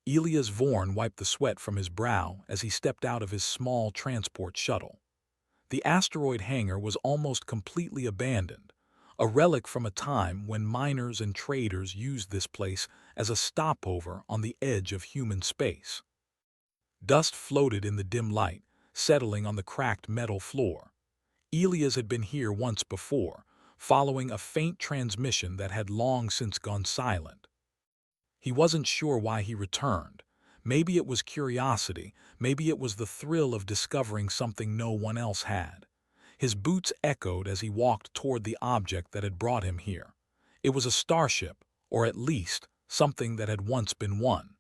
Elias Vorn wiped the sweat from his brow as he stepped out of his small transport shuttle. The asteroid hangar was almost completely abandoned, a relic from a time when miners and traders used this place as a stopover on the edge of human space. Dust floated in the dim light, settling on the cracked metal floor. Elias had been here once before, following a faint transmission that had long since gone silent. He wasn't sure why he returned. Maybe it was curiosity, maybe it was the thrill of discovering something no one else had. His boots echoed as he walked toward the object that had brought him here. It was a starship, or at least, something that had once been one.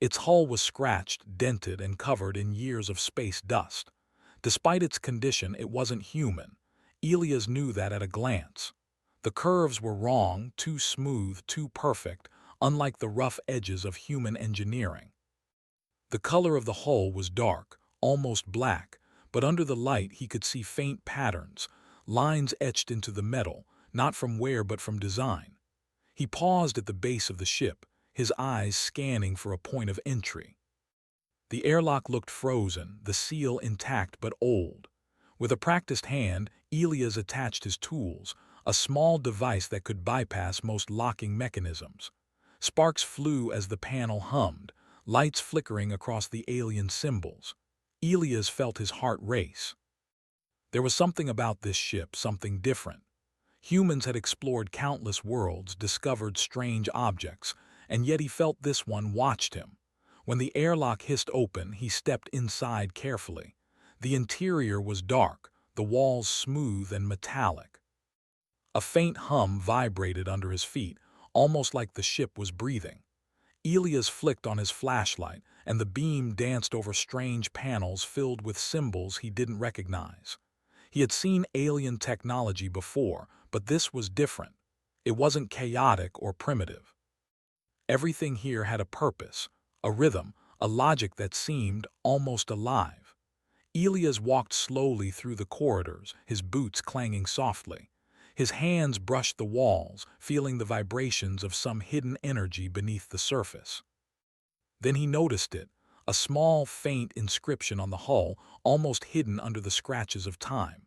Its hull was scratched, dented, and covered in years of space dust. Despite its condition, it wasn't human. Elias knew that at a glance. The curves were wrong, too smooth, too perfect, unlike the rough edges of human engineering. The color of the hull was dark, almost black, but under the light he could see faint patterns, lines etched into the metal, not from wear but from design. He paused at the base of the ship, his eyes scanning for a point of entry. The airlock looked frozen, the seal intact but old. With a practiced hand, Elias attached his tools, a small device that could bypass most locking mechanisms. Sparks flew as the panel hummed, lights flickering across the alien symbols. Elias felt his heart race. There was something about this ship, something different. Humans had explored countless worlds, discovered strange objects, and yet he felt this one watched him. When the airlock hissed open, he stepped inside carefully. The interior was dark, the walls smooth and metallic. A faint hum vibrated under his feet, almost like the ship was breathing. Elias flicked on his flashlight, and the beam danced over strange panels filled with symbols he didn't recognize. He had seen alien technology before, but this was different. It wasn't chaotic or primitive. Everything here had a purpose, a rhythm, a logic that seemed almost alive. Elias walked slowly through the corridors, his boots clanging softly. His hands brushed the walls, feeling the vibrations of some hidden energy beneath the surface. Then he noticed it, a small, faint inscription on the hull, almost hidden under the scratches of time.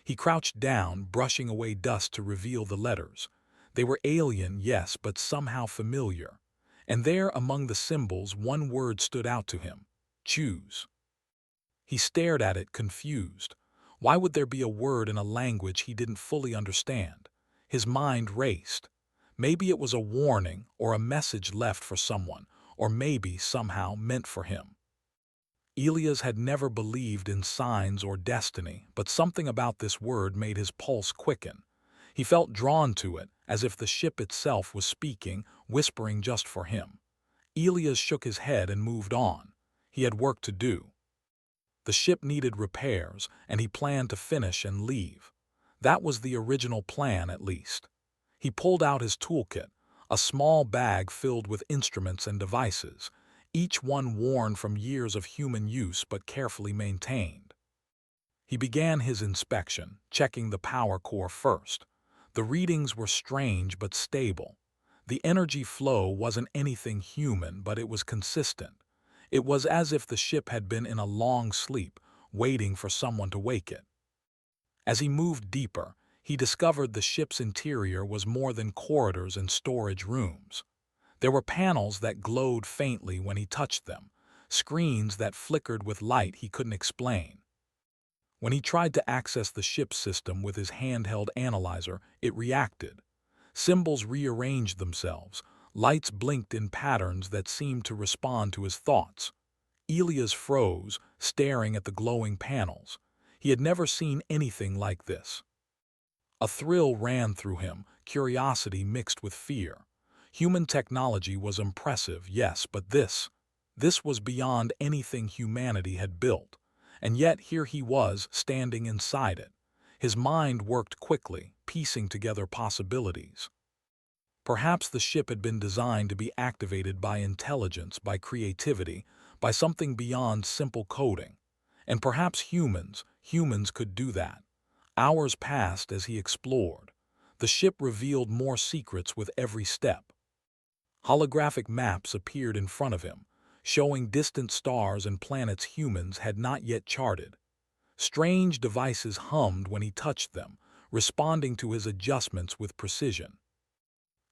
He crouched down, brushing away dust to reveal the letters. They were alien, yes, but somehow familiar. And there, among the symbols, one word stood out to him: choose. He stared at it, confused. Why would there be a word in a language he didn't fully understand? His mind raced. Maybe it was a warning or a message left for someone, or maybe somehow meant for him. Elias had never believed in signs or destiny, but something about this word made his pulse quicken. He felt drawn to it, as if the ship itself was speaking, whispering just for him. Elias shook his head and moved on. He had work to do. The ship needed repairs, and he planned to finish and leave. That was the original plan, at least. He pulled out his toolkit, a small bag filled with instruments and devices, each one worn from years of human use but carefully maintained. He began his inspection, checking the power core first. The readings were strange but stable. The energy flow wasn't anything human, but it was consistent. It was as if the ship had been in a long sleep, waiting for someone to wake it. As he moved deeper, he discovered the ship's interior was more than corridors and storage rooms. There were panels that glowed faintly when he touched them, screens that flickered with light he couldn't explain. When he tried to access the ship's system with his handheld analyzer, it reacted. Symbols rearranged themselves. Lights blinked in patterns that seemed to respond to his thoughts. Elias froze, staring at the glowing panels. He had never seen anything like this. A thrill ran through him, curiosity mixed with fear. Human technology was impressive, yes, but this was beyond anything humanity had built. And yet here he was, standing inside it. His mind worked quickly, piecing together possibilities. Perhaps the ship had been designed to be activated by intelligence, by creativity, by something beyond simple coding. And perhaps humans could do that. Hours passed as he explored. The ship revealed more secrets with every step. Holographic maps appeared in front of him, showing distant stars and planets humans had not yet charted. Strange devices hummed when he touched them, responding to his adjustments with precision.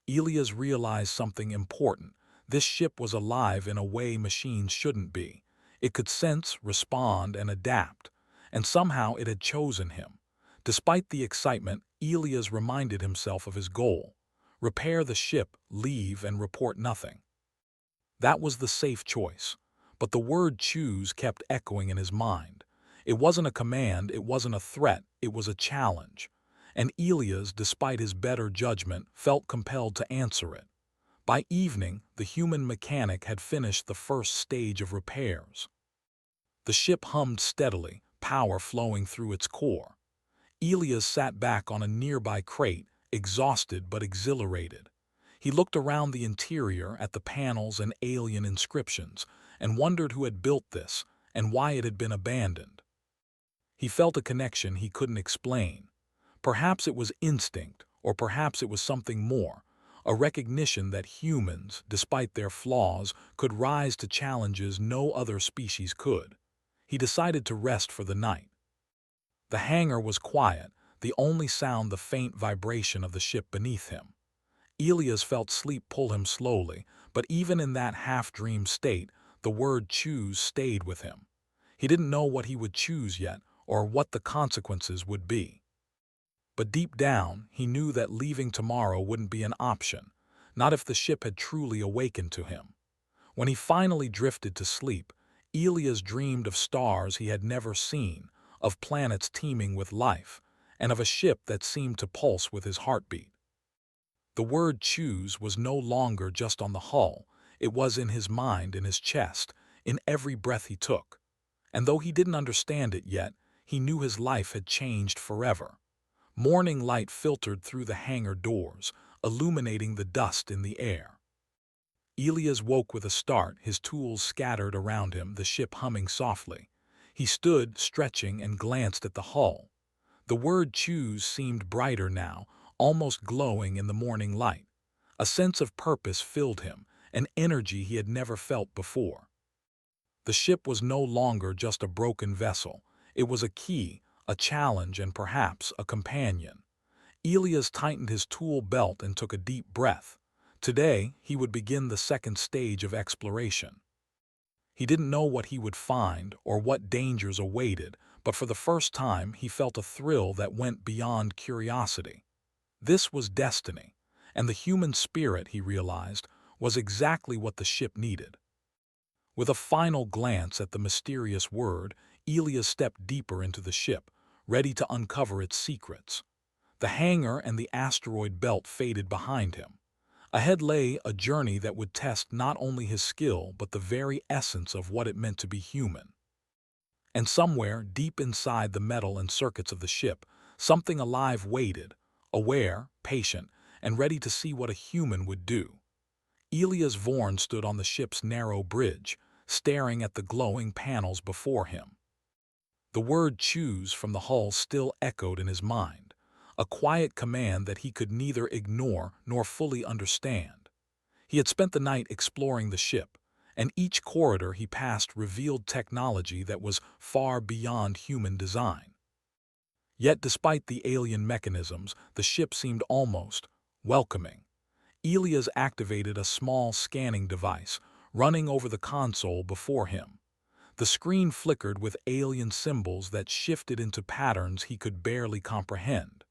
Elias realized something important. This ship was alive in a way machines shouldn't be. It could sense, respond, and adapt, and somehow it had chosen him. Despite the excitement, Elias reminded himself of his goal: repair the ship, leave, and report nothing. That was the safe choice, but the word choose kept echoing in his mind. It wasn't a command, it wasn't a threat, it was a challenge. And Elias, despite his better judgment, felt compelled to answer it. By evening, the human mechanic had finished the first stage of repairs. The ship hummed steadily, power flowing through its core. Elias sat back on a nearby crate, exhausted but exhilarated. He looked around the interior at the panels and alien inscriptions, and wondered who had built this and why it had been abandoned. He felt a connection he couldn't explain. Perhaps it was instinct, or perhaps it was something more, a recognition that humans, despite their flaws, could rise to challenges no other species could. He decided to rest for the night. The hangar was quiet, the only sound the faint vibration of the ship beneath him. Elias felt sleep pull him slowly, but even in that half-dream state, the word choose stayed with him. He didn't know what he would choose yet, or what the consequences would be. But deep down, he knew that leaving tomorrow wouldn't be an option, not if the ship had truly awakened to him. When he finally drifted to sleep, Elias dreamed of stars he had never seen, of planets teeming with life, and of a ship that seemed to pulse with his heartbeat. The word choose was no longer just on the hull, it was in his mind, in his chest, in every breath he took. And though he didn't understand it yet, he knew his life had changed forever. Morning light filtered through the hangar doors, illuminating the dust in the air. Elias woke with a start, his tools scattered around him, the ship humming softly. He stood, stretching, and glanced at the hull. The word choose seemed brighter now, almost glowing in the morning light. A sense of purpose filled him, an energy he had never felt before. The ship was no longer just a broken vessel. It was a key, a challenge, and perhaps a companion. Elias tightened his tool belt and took a deep breath. Today, he would begin the second stage of exploration. He didn't know what he would find or what dangers awaited, but for the first time he felt a thrill that went beyond curiosity. This was destiny, and the human spirit, he realized, was exactly what the ship needed. With a final glance at the mysterious word, Elias stepped deeper into the ship, ready to uncover its secrets. The hangar and the asteroid belt faded behind him. Ahead lay a journey that would test not only his skill but the very essence of what it meant to be human. And somewhere, deep inside the metal and circuits of the ship, something alive waited, aware, patient, and ready to see what a human would do. Elias Vorn stood on the ship's narrow bridge, staring at the glowing panels before him. The word choose from the hull still echoed in his mind, a quiet command that he could neither ignore nor fully understand. He had spent the night exploring the ship, and each corridor he passed revealed technology that was far beyond human design. Yet despite the alien mechanisms, the ship seemed almost welcoming. Elias activated a small scanning device, running over the console before him. The screen flickered with alien symbols that shifted into patterns he could barely comprehend.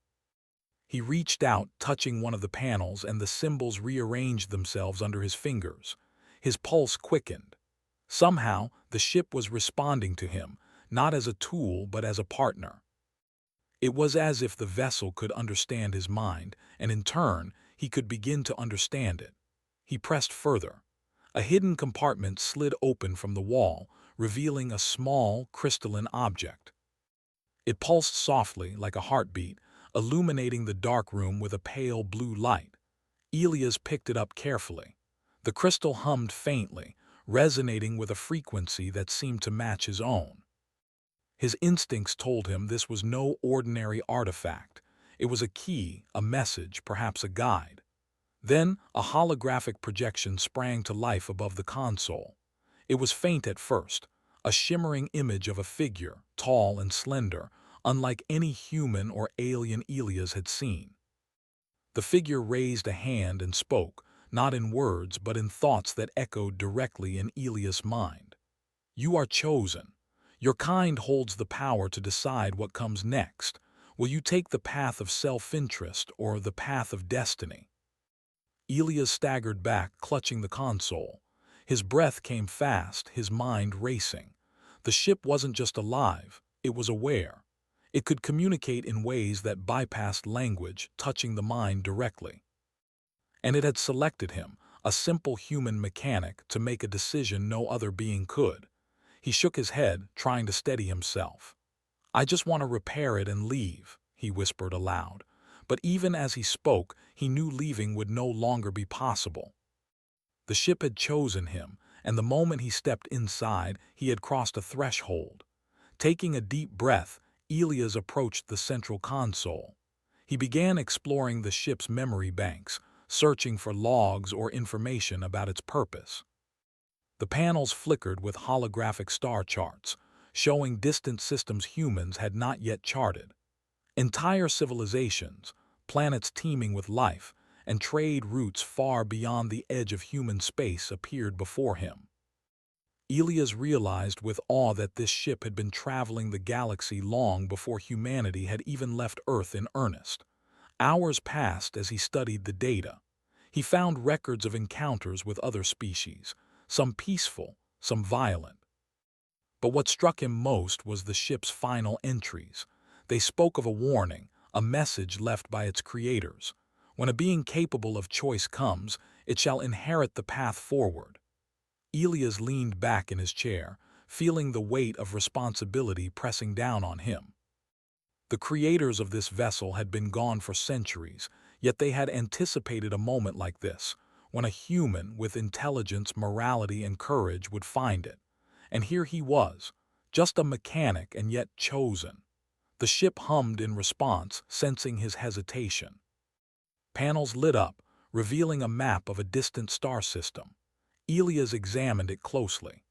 He reached out, touching one of the panels, and the symbols rearranged themselves under his fingers. His pulse quickened. Somehow, the ship was responding to him, not as a tool but as a partner. It was as if the vessel could understand his mind, and in turn, he could begin to understand it. He pressed further. A hidden compartment slid open from the wall, revealing a small, crystalline object. It pulsed softly, like a heartbeat, illuminating the dark room with a pale blue light. Elias picked it up carefully. The crystal hummed faintly, resonating with a frequency that seemed to match his own. His instincts told him this was no ordinary artifact. It was a key, a message, perhaps a guide. Then, a holographic projection sprang to life above the console. It was faint at first, a shimmering image of a figure, tall and slender, unlike any human or alien Elias had seen. The figure raised a hand and spoke, not in words but in thoughts that echoed directly in Elias' mind. You are chosen. Your kind holds the power to decide what comes next. Will you take the path of self-interest or the path of destiny? Elias staggered back, clutching the console. His breath came fast, his mind racing. The ship wasn't just alive, it was aware. It could communicate in ways that bypassed language, touching the mind directly. And it had selected him, a simple human mechanic, to make a decision no other being could. He shook his head, trying to steady himself. I just want to repair it and leave, he whispered aloud. But even as he spoke, he knew leaving would no longer be possible. The ship had chosen him, and the moment he stepped inside, he had crossed a threshold. Taking a deep breath, Elias approached the central console. He began exploring the ship's memory banks, searching for logs or information about its purpose. The panels flickered with holographic star charts, showing distant systems humans had not yet charted. Entire civilizations, planets teeming with life, and trade routes far beyond the edge of human space appeared before him. Elias realized with awe that this ship had been traveling the galaxy long before humanity had even left Earth in earnest. Hours passed as he studied the data. He found records of encounters with other species, some peaceful, some violent. But what struck him most was the ship's final entries. They spoke of a warning, a message left by its creators. When a being capable of choice comes, it shall inherit the path forward. Elias leaned back in his chair, feeling the weight of responsibility pressing down on him. The creators of this vessel had been gone for centuries, yet they had anticipated a moment like this, when a human with intelligence, morality, and courage would find it. And here he was, just a mechanic and yet chosen. The ship hummed in response, sensing his hesitation. Panels lit up, revealing a map of a distant star system. Elias examined it closely.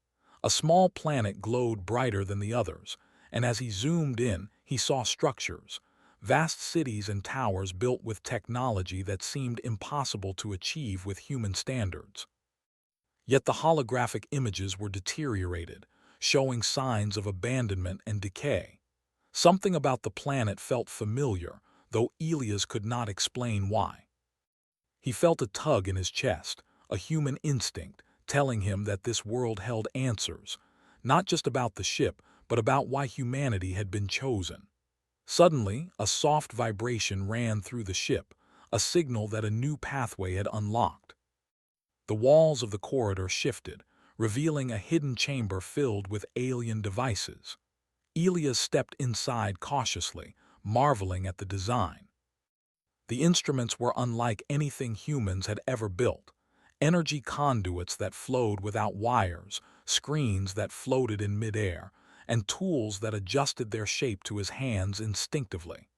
A small planet glowed brighter than the others, and as he zoomed in, he saw structures, vast cities and towers built with technology that seemed impossible to achieve with human standards. Yet the holographic images were deteriorated, showing signs of abandonment and decay. Something about the planet felt familiar, though Elias could not explain why. He felt a tug in his chest, a human instinct, telling him that this world held answers, not just about the ship, but about why humanity had been chosen. Suddenly, a soft vibration ran through the ship, a signal that a new pathway had unlocked. The walls of the corridor shifted, revealing a hidden chamber filled with alien devices. Elias stepped inside cautiously, marveling at the design. The instruments were unlike anything humans had ever built. Energy conduits that flowed without wires, screens that floated in midair, and tools that adjusted their shape to his hands instinctively.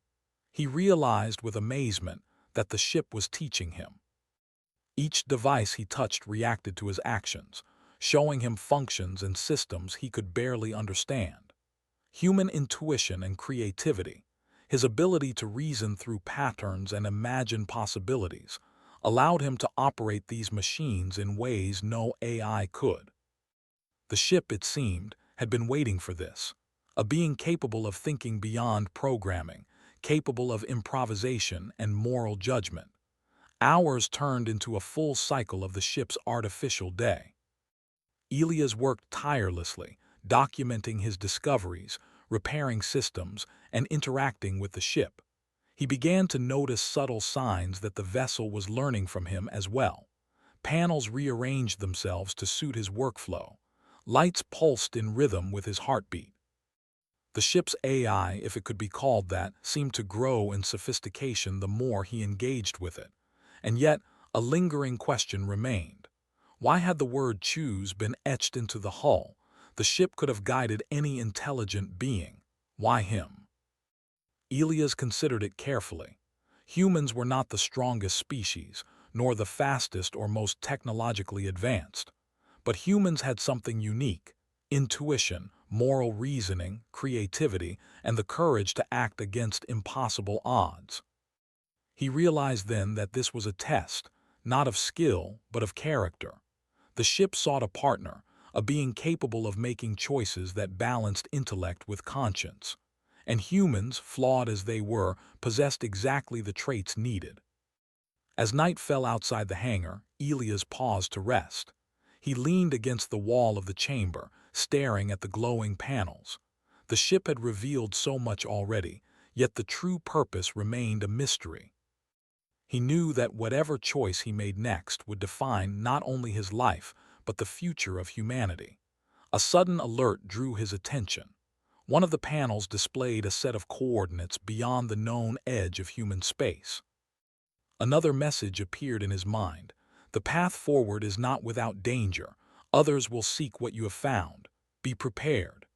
He realized with amazement that the ship was teaching him. Each device he touched reacted to his actions, showing him functions and systems he could barely understand. Human intuition and creativity, his ability to reason through patterns and imagine possibilities, allowed him to operate these machines in ways no AI could. The ship, it seemed, had been waiting for this, a being capable of thinking beyond programming, capable of improvisation and moral judgment. Hours turned into a full cycle of the ship's artificial day. Elias worked tirelessly, documenting his discoveries, repairing systems, and interacting with the ship. He began to notice subtle signs that the vessel was learning from him as well. Panels rearranged themselves to suit his workflow. Lights pulsed in rhythm with his heartbeat. The ship's AI, if it could be called that, seemed to grow in sophistication the more he engaged with it. And yet, a lingering question remained. Why had the word choose been etched into the hull? The ship could have guided any intelligent being. Why him? Elias considered it carefully. Humans were not the strongest species, nor the fastest or most technologically advanced. But humans had something unique: intuition, moral reasoning, creativity, and the courage to act against impossible odds. He realized then that this was a test, not of skill, but of character. The ship sought a partner, a being capable of making choices that balanced intellect with conscience. And humans, flawed as they were, possessed exactly the traits needed. As night fell outside the hangar, Elias paused to rest. He leaned against the wall of the chamber, staring at the glowing panels. The ship had revealed so much already, yet the true purpose remained a mystery. He knew that whatever choice he made next would define not only his life, but the future of humanity. A sudden alert drew his attention. One of the panels displayed a set of coordinates beyond the known edge of human space. Another message appeared in his mind. The path forward is not without danger. Others will seek what you have found. Be prepared.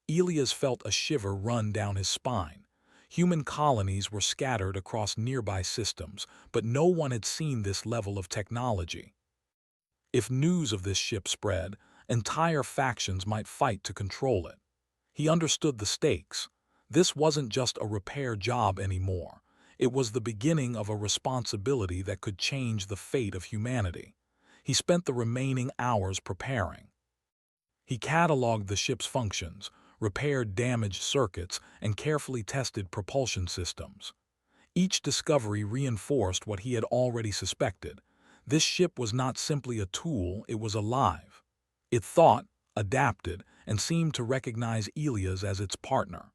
Elias felt a shiver run down his spine. Human colonies were scattered across nearby systems, but no one had seen this level of technology. If news of this ship spread, entire factions might fight to control it. He understood the stakes. This wasn't just a repair job anymore. It was the beginning of a responsibility that could change the fate of humanity. He spent the remaining hours preparing. He cataloged the ship's functions, repaired damaged circuits, and carefully tested propulsion systems. Each discovery reinforced what he had already suspected. This ship was not simply a tool, it was alive. It thought, adapted, and seemed to recognize Elias as its partner.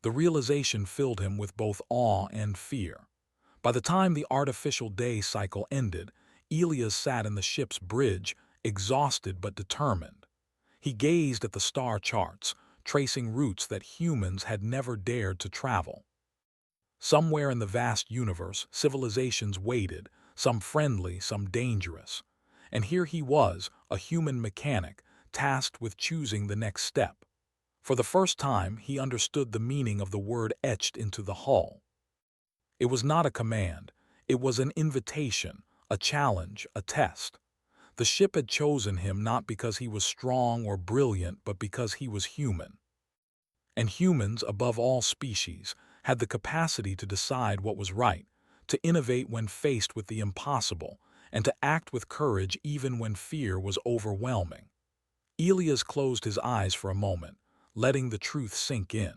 The realization filled him with both awe and fear. By the time the artificial day cycle ended, Elias sat in the ship's bridge, exhausted but determined. He gazed at the star charts, tracing routes that humans had never dared to travel. Somewhere in the vast universe, civilizations waited, some friendly, some dangerous. And here he was, a human mechanic, tasked with choosing the next step. For the first time, he understood the meaning of the word etched into the hull. It was not a command. It was an invitation, a challenge, a test. The ship had chosen him not because he was strong or brilliant, but because he was human. And humans, above all species, had the capacity to decide what was right, to innovate when faced with the impossible, and to act with courage even when fear was overwhelming. Elias closed his eyes for a moment, letting the truth sink in.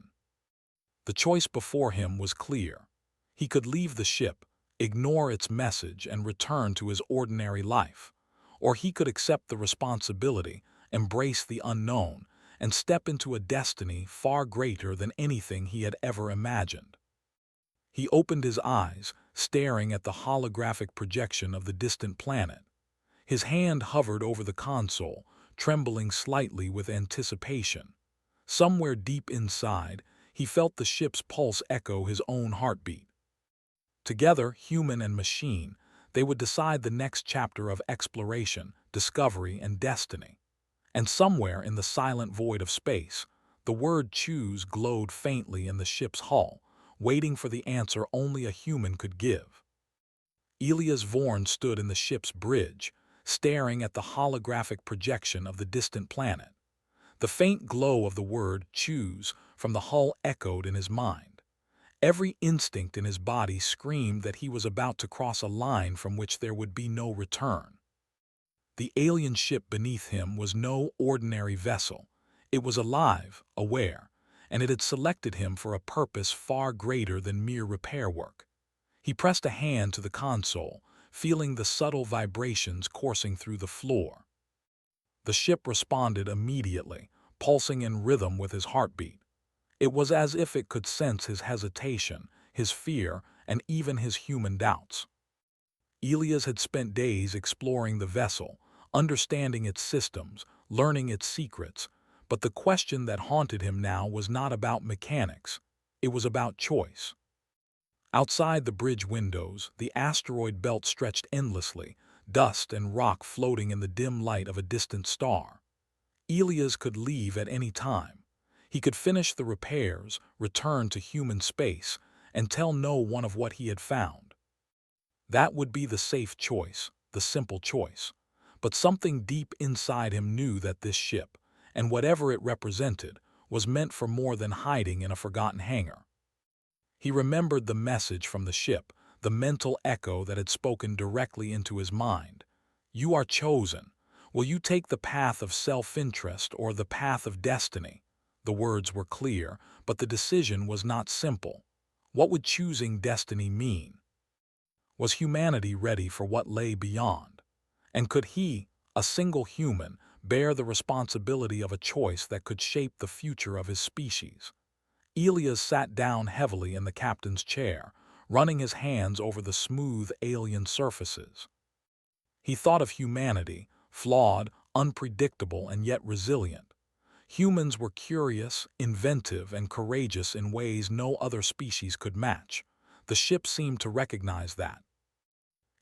The choice before him was clear. He could leave the ship, ignore its message, and return to his ordinary life. Or he could accept the responsibility, embrace the unknown, and step into a destiny far greater than anything he had ever imagined. He opened his eyes, staring at the holographic projection of the distant planet. His hand hovered over the console, trembling slightly with anticipation. Somewhere deep inside, he felt the ship's pulse echo his own heartbeat. Together, human and machine, they would decide the next chapter of exploration, discovery, and destiny. And somewhere in the silent void of space, the word choose glowed faintly in the ship's hull, waiting for the answer only a human could give. Elias Vorn stood in the ship's bridge, staring at the holographic projection of the distant planet. The faint glow of the word choose from the hull echoed in his mind. Every instinct in his body screamed that he was about to cross a line from which there would be no return. The alien ship beneath him was no ordinary vessel. It was alive, aware, and it had selected him for a purpose far greater than mere repair work. He pressed a hand to the console, feeling the subtle vibrations coursing through the floor. The ship responded immediately, pulsing in rhythm with his heartbeat. It was as if it could sense his hesitation, his fear, and even his human doubts. Elias had spent days exploring the vessel, understanding its systems, learning its secrets, but the question that haunted him now was not about mechanics. It was about choice. Outside the bridge windows, the asteroid belt stretched endlessly, dust and rock floating in the dim light of a distant star. Elias could leave at any time. He could finish the repairs, return to human space, and tell no one of what he had found. That would be the safe choice, the simple choice. But something deep inside him knew that this ship, and whatever it represented, was meant for more than hiding in a forgotten hangar. He remembered the message from the ship, the mental echo that had spoken directly into his mind. "You are chosen. Will you take the path of self-interest or the path of destiny?" The words were clear, but the decision was not simple. What would choosing destiny mean? Was humanity ready for what lay beyond? And could he, a single human, bear the responsibility of a choice that could shape the future of his species? Elias sat down heavily in the captain's chair, running his hands over the smooth alien surfaces. He thought of humanity, flawed, unpredictable, and yet resilient. Humans were curious, inventive, and courageous in ways no other species could match. The ship seemed to recognize that.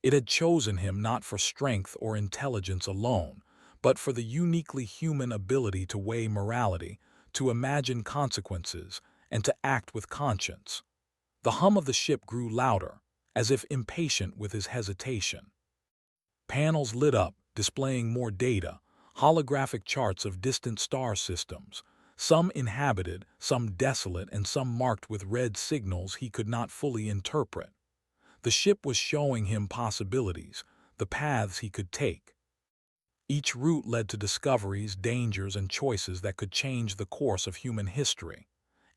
It had chosen him not for strength or intelligence alone, but for the uniquely human ability to weigh morality, to imagine consequences, and to act with conscience. The hum of the ship grew louder, as if impatient with his hesitation. Panels lit up, displaying more data, holographic charts of distant star systems, some inhabited, some desolate, and some marked with red signals he could not fully interpret. The ship was showing him possibilities, the paths he could take. Each route led to discoveries, dangers, and choices that could change the course of human history.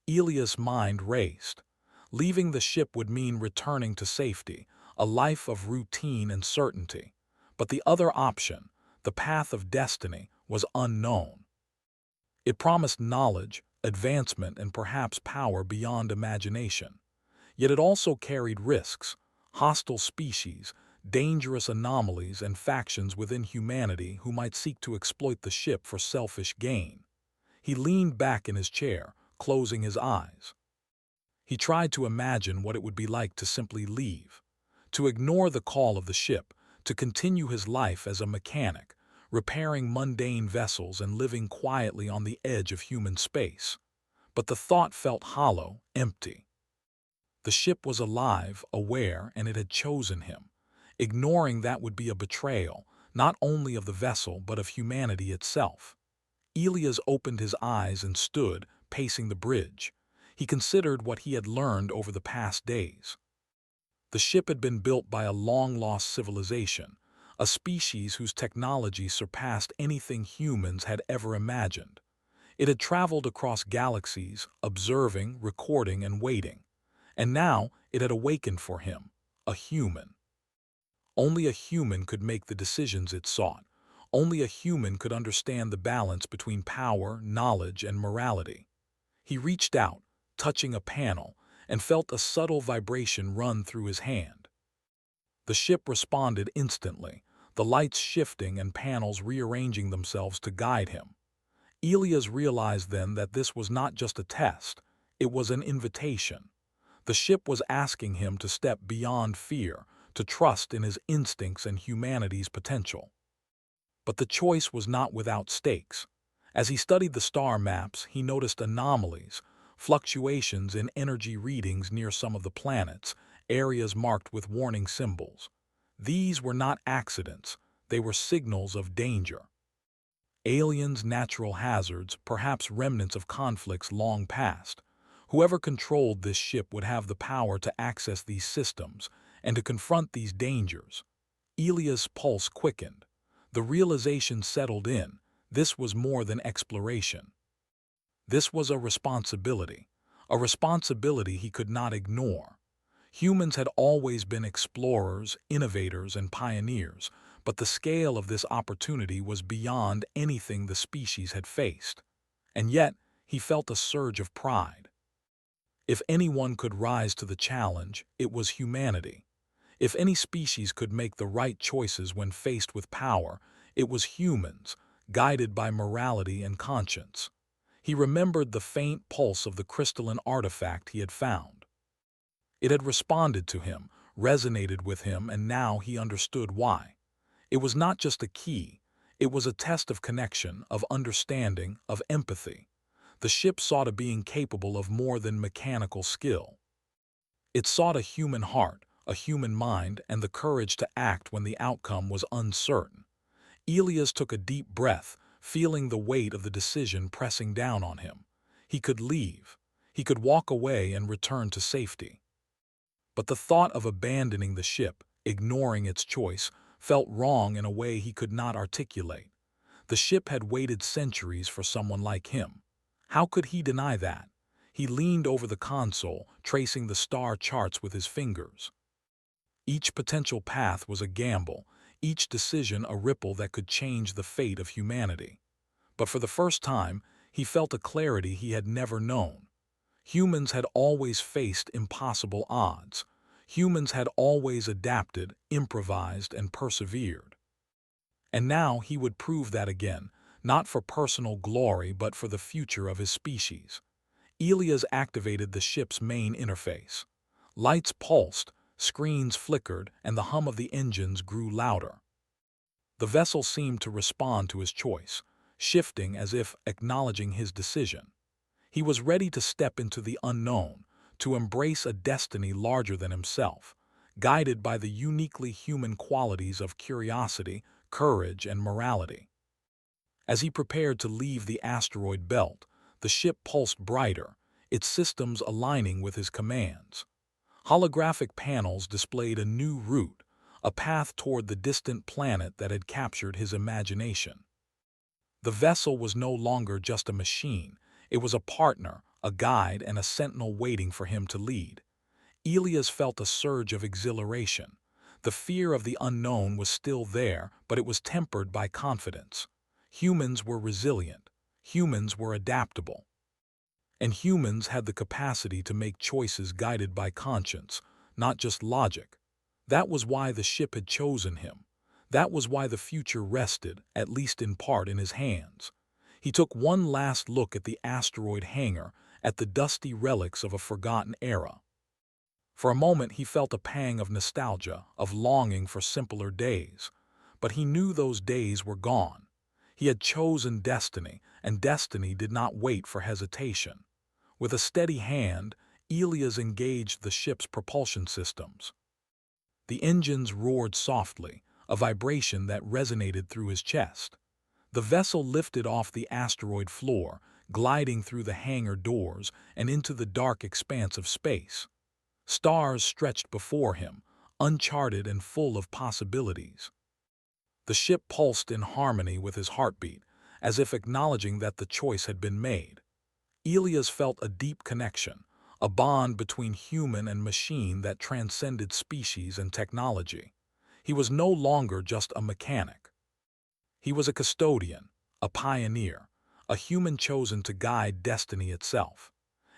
Elias' mind raced. Leaving the ship would mean returning to safety, a life of routine and certainty. But the other option, the path of destiny, was unknown. It promised knowledge, advancement, and perhaps power beyond imagination. Yet it also carried risks, hostile species, dangerous anomalies, and factions within humanity who might seek to exploit the ship for selfish gain. He leaned back in his chair, closing his eyes. He tried to imagine what it would be like to simply leave, to ignore the call of the ship, to continue his life as a mechanic, repairing mundane vessels and living quietly on the edge of human space. But the thought felt hollow, empty. The ship was alive, aware, and it had chosen him. Ignoring that would be a betrayal, not only of the vessel but of humanity itself. Elias opened his eyes and stood, pacing the bridge. He considered what he had learned over the past days. The ship had been built by a long-lost civilization, a species whose technology surpassed anything humans had ever imagined. It had traveled across galaxies, observing, recording, and waiting. And now it had awakened for him, a human. Only a human could make the decisions it sought. Only a human could understand the balance between power, knowledge, and morality. He reached out, touching a panel, and felt a subtle vibration run through his hand. The ship responded instantly, the lights shifting and panels rearranging themselves to guide him. Elias realized then that this was not just a test, it was an invitation. The ship was asking him to step beyond fear, to trust in his instincts and humanity's potential. But the choice was not without stakes. As he studied the star maps, he noticed anomalies, fluctuations in energy readings near some of the planets, areas marked with warning symbols. These were not accidents, they were signals of danger. Aliens, natural hazards, perhaps remnants of conflicts long past. Whoever controlled this ship would have the power to access these systems and to confront these dangers. Elias' pulse quickened. The realization settled in. This was more than exploration. This was a responsibility he could not ignore. Humans had always been explorers, innovators, and pioneers, but the scale of this opportunity was beyond anything the species had faced. And yet, he felt a surge of pride. If anyone could rise to the challenge, it was humanity. If any species could make the right choices when faced with power, it was humans, guided by morality and conscience. He remembered the faint pulse of the crystalline artifact he had found. It had responded to him, resonated with him, and now he understood why. It was not just a key, it was a test of connection, of understanding, of empathy. The ship sought a being capable of more than mechanical skill. It sought a human heart, a human mind, and the courage to act when the outcome was uncertain. Elias took a deep breath, feeling the weight of the decision pressing down on him. He could leave. He could walk away and return to safety. But the thought of abandoning the ship, ignoring its choice, felt wrong in a way he could not articulate. The ship had waited centuries for someone like him. How could he deny that? He leaned over the console, tracing the star charts with his fingers. Each potential path was a gamble, each decision a ripple that could change the fate of humanity. But for the first time, he felt a clarity he had never known. Humans had always faced impossible odds. Humans had always adapted, improvised, and persevered. And now he would prove that again, not for personal glory but for the future of his species. Elias activated the ship's main interface. Lights pulsed, screens flickered, and the hum of the engines grew louder. The vessel seemed to respond to his choice, shifting as if acknowledging his decision. He was ready to step into the unknown, to embrace a destiny larger than himself, guided by the uniquely human qualities of curiosity, courage, and morality. As he prepared to leave the asteroid belt, the ship pulsed brighter, its systems aligning with his commands. Holographic panels displayed a new route, a path toward the distant planet that had captured his imagination. The vessel was no longer just a machine, it was a partner, a guide, and a sentinel waiting for him to lead. Elias felt a surge of exhilaration. The fear of the unknown was still there, but it was tempered by confidence. Humans were resilient. Humans were adaptable. And humans had the capacity to make choices guided by conscience, not just logic. That was why the ship had chosen him. That was why the future rested, at least in part, in his hands. He took one last look at the asteroid hangar, at the dusty relics of a forgotten era. For a moment he felt a pang of nostalgia, of longing for simpler days. But he knew those days were gone. He had chosen destiny, and destiny did not wait for hesitation. With a steady hand, Elias engaged the ship's propulsion systems. The engines roared softly, a vibration that resonated through his chest. The vessel lifted off the asteroid floor, gliding through the hangar doors and into the dark expanse of space. Stars stretched before him, uncharted and full of possibilities. The ship pulsed in harmony with his heartbeat, as if acknowledging that the choice had been made. Elias felt a deep connection, a bond between human and machine that transcended species and technology. He was no longer just a mechanic. He was a custodian, a pioneer, a human chosen to guide destiny itself.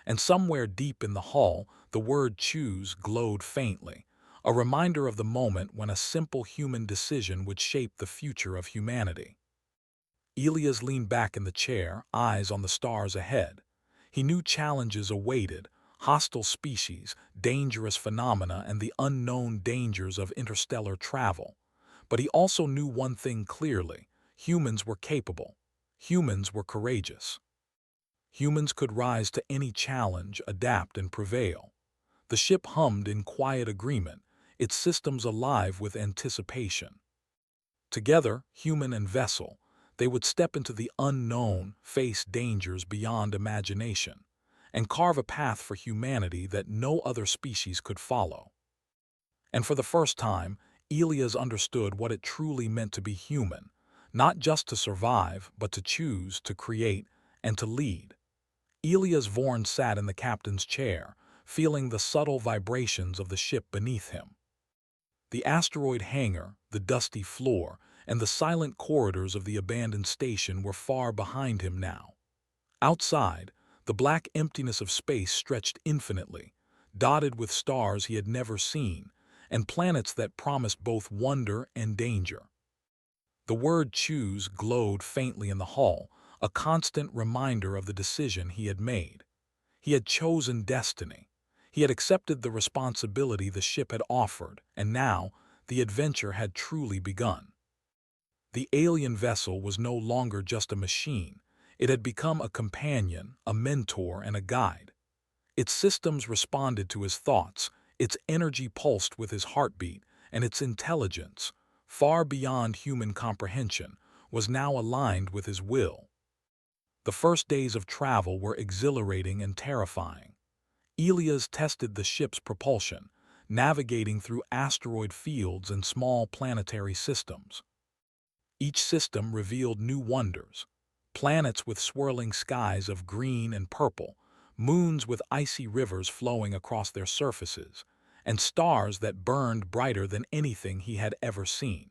And somewhere deep in the hull, the word "choose" glowed faintly, a reminder of the moment when a simple human decision would shape the future of humanity. Elias leaned back in the chair, eyes on the stars ahead. He knew challenges awaited, hostile species, dangerous phenomena, and the unknown dangers of interstellar travel. But he also knew one thing clearly: humans were capable. Humans were courageous. Humans could rise to any challenge, adapt, and prevail. The ship hummed in quiet agreement, its systems alive with anticipation. Together, human and vessel, they would step into the unknown, face dangers beyond imagination, and carve a path for humanity that no other species could follow. And for the first time, Elias understood what it truly meant to be human, not just to survive, but to choose, to create, and to lead. Elias Vorn sat in the captain's chair, feeling the subtle vibrations of the ship beneath him. The asteroid hangar, the dusty floor, and the silent corridors of the abandoned station were far behind him now. Outside, the black emptiness of space stretched infinitely, dotted with stars he had never seen, and planets that promised both wonder and danger. The word "choose" glowed faintly in the hull, a constant reminder of the decision he had made. He had chosen destiny. He had accepted the responsibility the ship had offered, and now the adventure had truly begun. The alien vessel was no longer just a machine. It had become a companion, a mentor, and a guide. Its systems responded to his thoughts, Its energy pulsed with his heartbeat, and its intelligence, far beyond human comprehension, was now aligned with his will. The first days of travel were exhilarating and terrifying. Elias tested the ship's propulsion, navigating through asteroid fields and small planetary systems. Each system revealed new wonders: planets with swirling skies of green and purple, moons with icy rivers flowing across their surfaces, and stars that burned brighter than anything he had ever seen.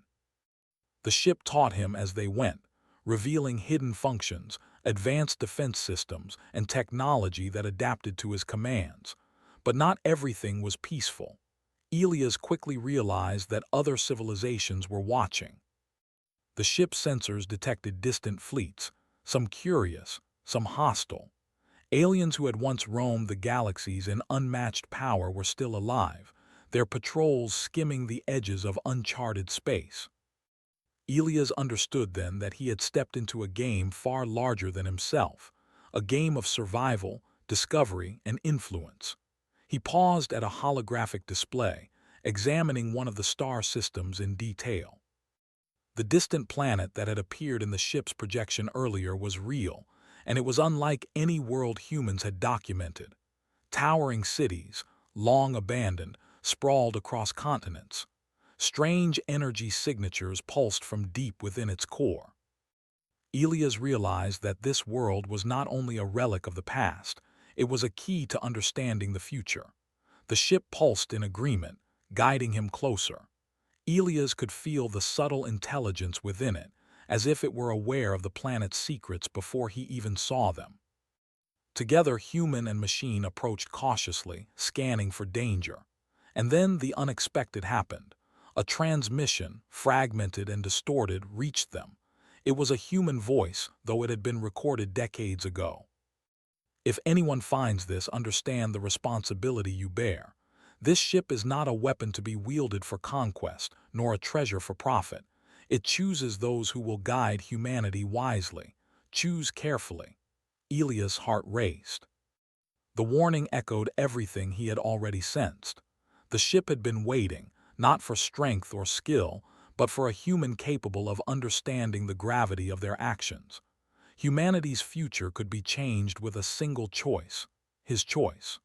The ship taught him as they went, revealing hidden functions, advanced defense systems, and technology that adapted to his commands. But not everything was peaceful. Elias quickly realized that other civilizations were watching. The ship's sensors detected distant fleets, some curious, some hostile. Aliens who had once roamed the galaxies in unmatched power were still alive, their patrols skimming the edges of uncharted space. Elias understood then that he had stepped into a game far larger than himself, a game of survival, discovery, and influence. He paused at a holographic display, examining one of the star systems in detail. The distant planet that had appeared in the ship's projection earlier was real, and it was unlike any world humans had documented. Towering cities, long abandoned, sprawled across continents. Strange energy signatures pulsed from deep within its core. Elias realized that this world was not only a relic of the past, it was a key to understanding the future. The ship pulsed in agreement, guiding him closer. Elias could feel the subtle intelligence within it, as if it were aware of the planet's secrets before he even saw them. Together, human and machine approached cautiously, scanning for danger. And then the unexpected happened. A transmission, fragmented and distorted, reached them. It was a human voice, though it had been recorded decades ago. "If anyone finds this, understand the responsibility you bear. This ship is not a weapon to be wielded for conquest, nor a treasure for profit. It chooses those who will guide humanity wisely. Choose carefully." Elias' heart raced. The warning echoed everything he had already sensed. The ship had been waiting, not for strength or skill, but for a human capable of understanding the gravity of their actions. Humanity's future could be changed with a single choice: his choice.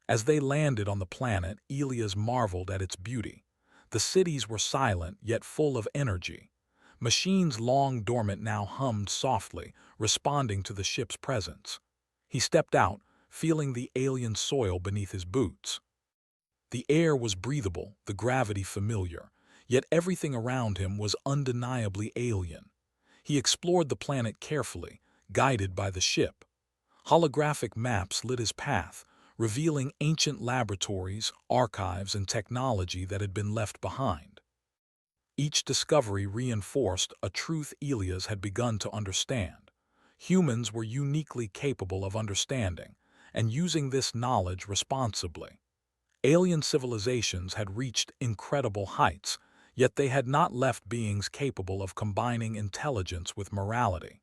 As they landed on the planet, Elias marveled at its beauty. The cities were silent, yet full of energy. Machines long dormant now hummed softly, responding to the ship's presence. He stepped out, feeling the alien soil beneath his boots. The air was breathable, the gravity familiar, yet everything around him was undeniably alien. He explored the planet carefully, guided by the ship. Holographic maps lit his path, revealing ancient laboratories, archives, and technology that had been left behind. Each discovery reinforced a truth Elias had begun to understand. Humans were uniquely capable of understanding and using this knowledge responsibly. Alien civilizations had reached incredible heights, yet they had not left beings capable of combining intelligence with morality.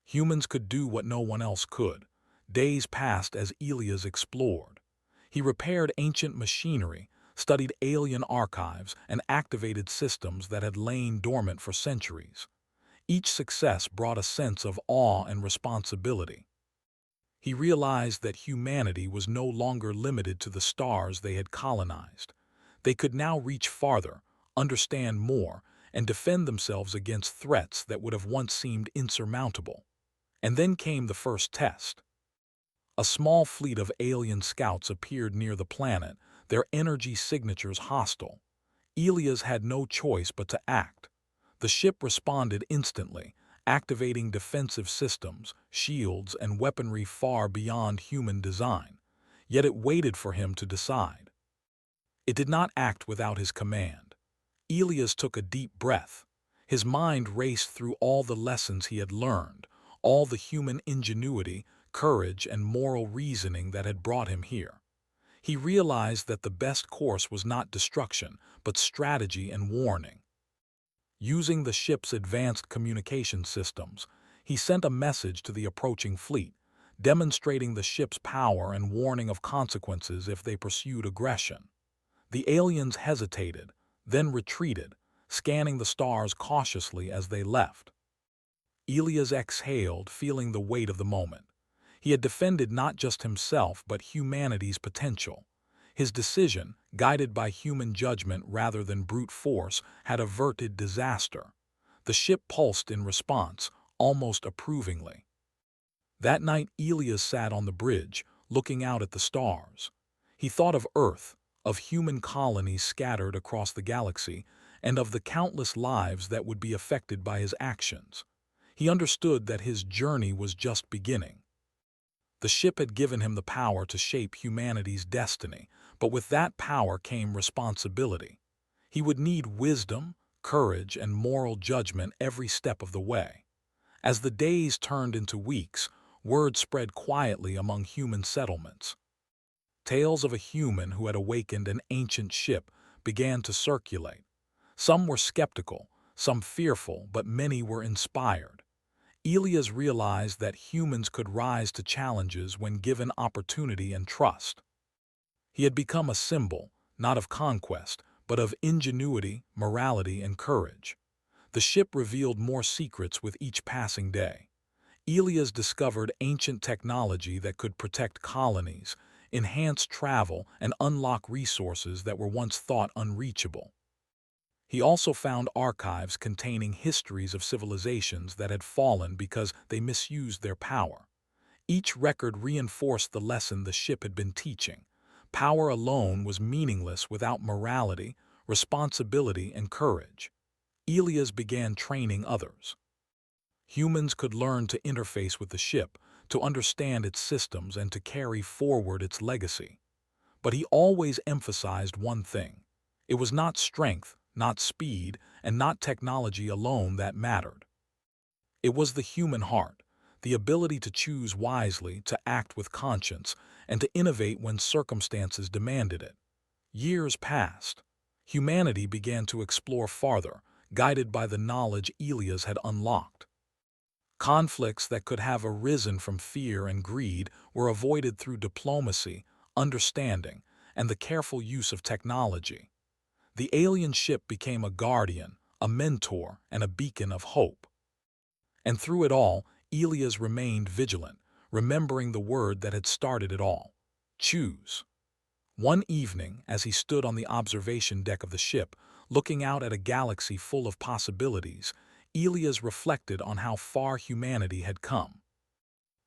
Humans could do what no one else could. Days passed as Elias explored. He repaired ancient machinery, studied alien archives, and activated systems that had lain dormant for centuries. Each success brought a sense of awe and responsibility. He realized that humanity was no longer limited to the stars they had colonized. They could now reach farther, understand more, and defend themselves against threats that would have once seemed insurmountable. And then came the first test. A small fleet of alien scouts appeared near the planet, their energy signatures hostile. Elias had no choice but to act. The ship responded instantly, activating defensive systems, shields, and weaponry far beyond human design. Yet it waited for him to decide. It did not act without his command. Elias took a deep breath. His mind raced through all the lessons he had learned, all the human ingenuity, courage, and moral reasoning that had brought him here. He realized that the best course was not destruction, but strategy and warning. Using the ship's advanced communication systems, he sent a message to the approaching fleet: demonstrating the ship's power and warning of consequences if they pursued aggression. The aliens hesitated, then retreated, scanning the stars cautiously as they left. Elias exhaled, feeling the weight of the moment. He had defended not just himself but humanity's potential. His decision, guided by human judgment rather than brute force, had averted disaster. The ship pulsed in response, almost approvingly. That night Elias sat on the bridge, looking out at the stars. He thought of Earth, of human colonies scattered across the galaxy, and of the countless lives that would be affected by his actions. He understood that his journey was just beginning. The ship had given him the power to shape humanity's destiny, but with that power came responsibility. He would need wisdom, courage, and moral judgment every step of the way. As the days turned into weeks, word spread quietly among human settlements. Tales of a human who had awakened an ancient ship began to circulate. Some were skeptical, some fearful, but many were inspired. Elias realized that humans could rise to challenges when given opportunity and trust. He had become a symbol, not of conquest, but of ingenuity, morality, and courage. The ship revealed more secrets with each passing day. Elias discovered ancient technology that could protect colonies, enhance travel, and unlock resources that were once thought unreachable. He also found archives containing histories of civilizations that had fallen because they misused their power. Each record reinforced the lesson the ship had been teaching. Power alone was meaningless without morality, responsibility, and courage. Elias began training others. Humans could learn to interface with the ship, to understand its systems, and to carry forward its legacy. But he always emphasized one thing. It was not strength, not speed, and not technology alone that mattered. It was the human heart, the ability to choose wisely, to act with conscience, and to innovate when circumstances demanded it. Years passed. Humanity began to explore farther, guided by the knowledge Elias had unlocked. Conflicts that could have arisen from fear and greed were avoided through diplomacy, understanding, and the careful use of technology. The alien ship became a guardian, a mentor, and a beacon of hope. And through it all, Elias remained vigilant, remembering the word that had started it all: choose. One evening, as he stood on the observation deck of the ship, looking out at a galaxy full of possibilities, Elias reflected on how far humanity had come.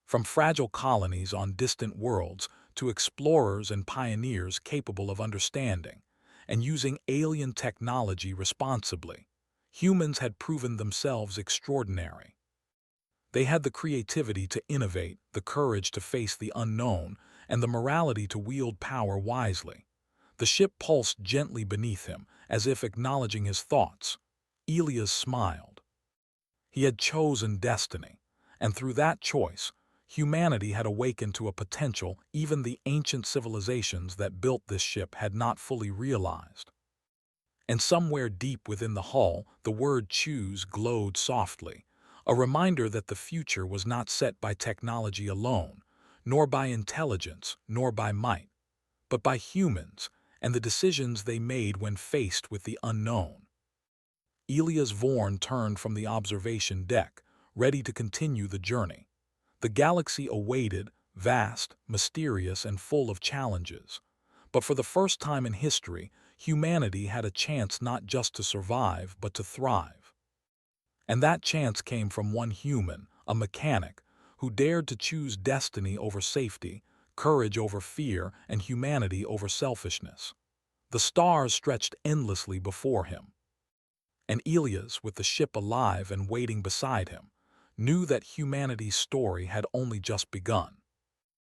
From fragile colonies on distant worlds to explorers and pioneers capable of understanding and using alien technology responsibly, humans had proven themselves extraordinary. They had the creativity to innovate, the courage to face the unknown, and the morality to wield power wisely. The ship pulsed gently beneath him, as if acknowledging his thoughts. Elias smiled. He had chosen destiny, and through that choice, humanity had awakened to a potential even the ancient civilizations that built this ship had not fully realized. And somewhere deep within the hull, the word choose glowed softly, a reminder that the future was not set by technology alone, nor by intelligence, nor by might, but by humans and the decisions they made when faced with the unknown. Elias Vorn turned from the observation deck, ready to continue the journey. The galaxy awaited, vast, mysterious, and full of challenges. But for the first time in history, humanity had a chance not just to survive, but to thrive. And that chance came from one human, a mechanic, who dared to choose destiny over safety, courage over fear, and humanity over selfishness. The stars stretched endlessly before him. And Elias, with the ship alive and waiting beside him, knew that humanity's story had only just begun.